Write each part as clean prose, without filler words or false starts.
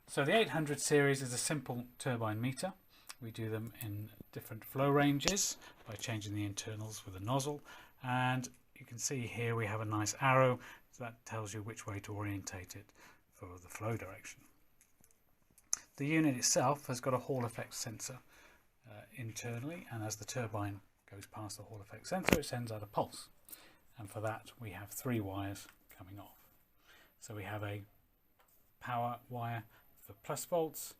So the 800 series is a simple turbine meter. We do them in different flow ranges by changing the internals with a nozzle, and you can see here we have a nice arrow that tells you which way to orientate it for the flow direction. The unit itself has got a Hall effect sensor internally, and as the turbine goes past the Hall effect sensor it sends out a pulse, and for that we have 3 wires coming off. So we have a power wire for plus volts,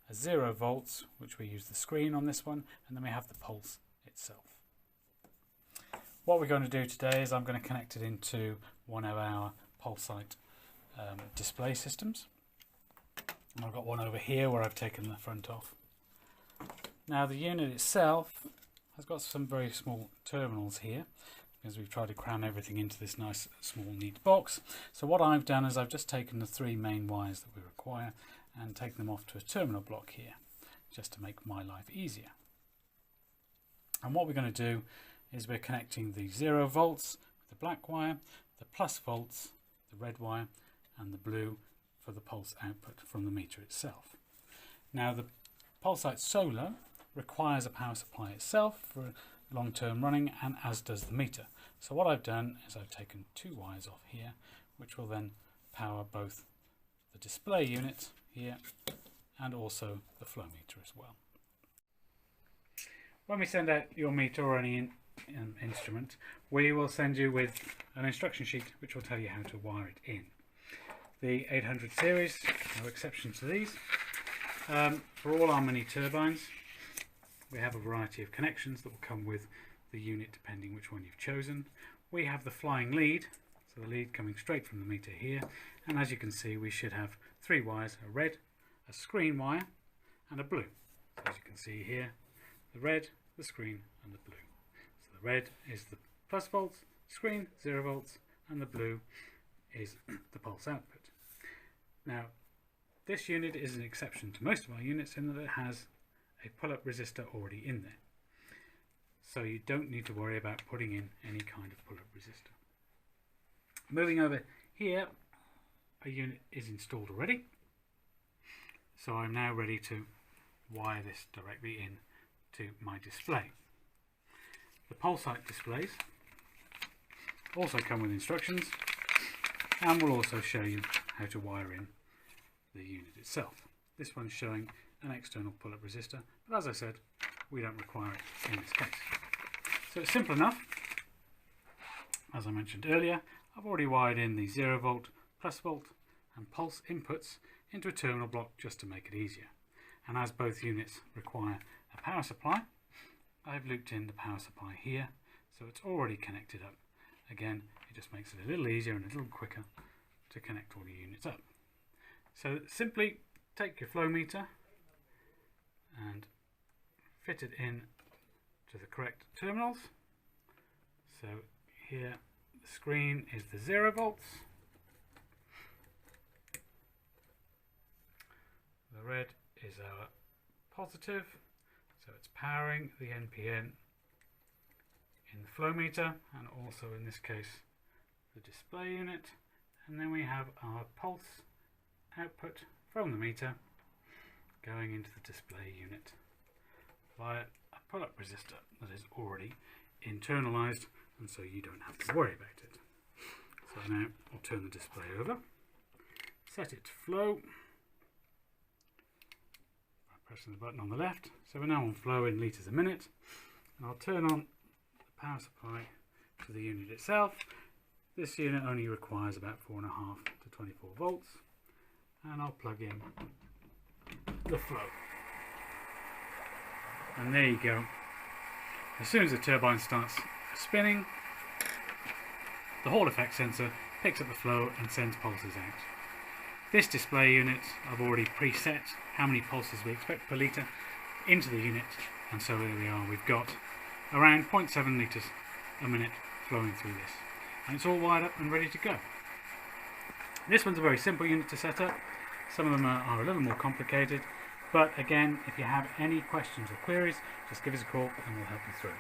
a 0 volts, which we use the screen on this one, and then we have the pulse itself. What we're going to do today is I'm going to connect it into one of our Pulsite display systems. And I've got one over here where I've taken the front off. Now the unit itself has got some very small terminals here, because we've tried to cram everything into this nice small neat box. So what I've done is I've just taken the 3 main wires that we require and taken them off to a terminal block here, just to make my life easier. And what we're going to do is we're connecting the 0 volts with the black wire, the plus volts, the red wire, and the blue for the pulse output from the meter itself. Now the Pulsite Solo requires a power supply itself for long-term running, and as does the meter. So what I've done is I've taken 2 wires off here, which will then power both the display unit here and also the flow meter as well. When we send out your meter or any instrument, we will send you with an instruction sheet which will tell you how to wire it in. The 800 series, no exception to these. For all our mini turbines, we have a variety of connections that will come with the unit depending which one you've chosen. We have the flying lead, so the lead coming straight from the meter here, and as you can see we should have 3 wires, a red, a screen wire and a blue. So as you can see here, the red, the screen and the blue. So the red is the plus volts, screen 0 volts, and the blue is the pulse output. Now this unit is an exception to most of our units in that it has a pull-up resistor already in there, so you don't need to worry about putting in any kind of pull-up resistor. Moving over here, a unit is installed already, so I'm now ready to wire this directly in to my display. The Pulsite displays also come with instructions, and will also show you how to wire in the unit itself. This one's showing an external pull-up resistor, but as I said, we don't require it in this case. So it's simple enough. As I mentioned earlier, I've already wired in the 0 volt, plus volt and pulse inputs into a terminal block just to make it easier. And as both units require a power supply, I've looped in the power supply here, so it's already connected up. Again, it just makes it a little easier and a little quicker to connect all your units up. So simply take your flow meter and fit it in to the correct terminals. So here the screen is the 0 volts, the red is our positive, so it's powering the NPN in the flow meter and also in this case the display unit, and then we have our pulse output from the meter going into the display unit via a pull-up resistor that is already internalized, and so you don't have to worry about it. So now I'll turn the display over, set it to flow by pressing the button on the left. So we're now on flow in litres a minute, and I'll turn on the power supply to the unit itself. This unit only requires about 4.5 to 24 volts, and I'll plug in the flow. And there you go. As soon as the turbine starts spinning, the Hall effect sensor picks up the flow and sends pulses out. This display unit, I've already preset how many pulses we expect per litre into the unit, and so there we are. We've got around 0.7 litres a minute flowing through this, and it's all wired up and ready to go. This one's a very simple unit to set up. Some of them are a little more complicated, but again, if you have any questions or queries, just give us a call and we'll help you through.